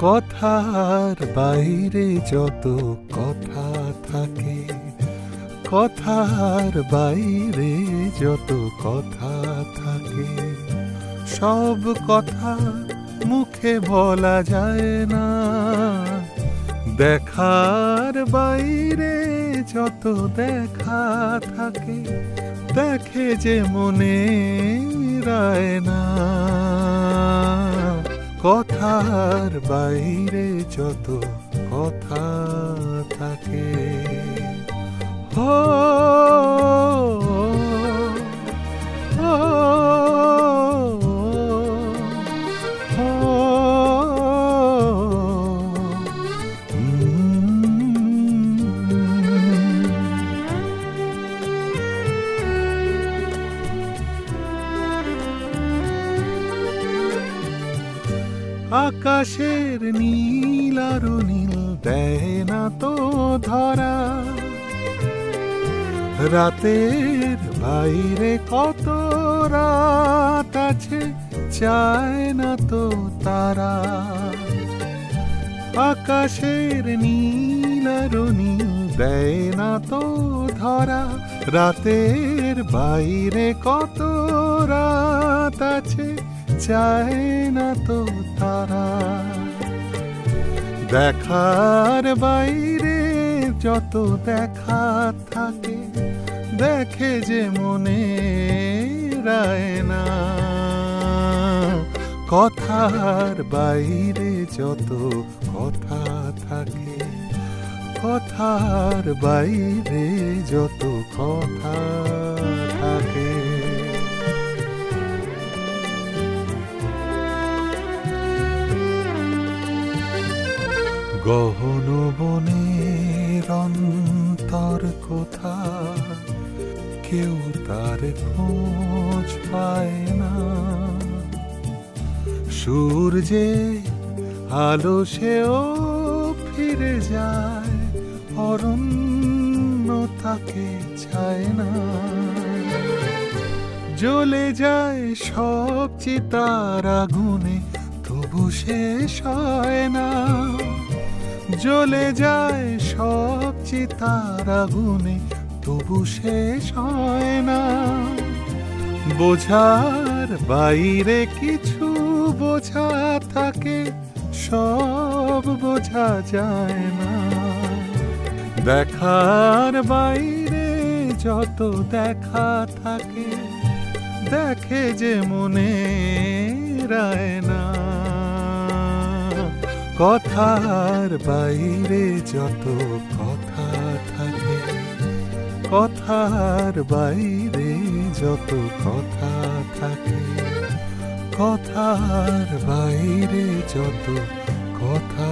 কথার বাইরে যত কথা থাকে, কথার বাইরে যত কথা থাকে, সব কথা মুখে বলা যায় না। দেখার বাইরে যত দেখা থাকে, দেখে যে মনে রায় না। কথার বাইরে যত কথা থাকে, হো হো আকাশের নীল আরো নীল দেয় না তো ধরা, রাতের বাইরে কত রাত আছে চায় না তো তারা। আকাশের নীল আরো নীল দেয় না তো ধরা, রাতের বাইরে কত রাত আছে চায় না তো তারা। দেখার বাইরে যত দেখা থাকে, দেখে যে মনে রায় না। কথার বাইরে যত কথা থাকে, কথার বাইরে যত কথা থাকে। গহন বনের অন্তর কোথা, কেউ তার খোঁজ পায় না। সূর্যে আলো সেও ফিরে যায়, অরণ্য তাকে চায় না। জ্বলে যায় সব চিতার আগুনে, তবু শেষ হয় না। জ্বলে যায় সব চিতার আগুনে, তবু শেষ হয় না। বোঝার বাইরে কিছু বোঝা থাকে, সব বোঝা যায় না। দেখার বাইরে যত দেখা থাকে, দেখে যে মনে রায় না। কথার বাইরে যত কথা থাকে, কথার বাইরে যত কথা থাকে, কথার বাইরে যত কথা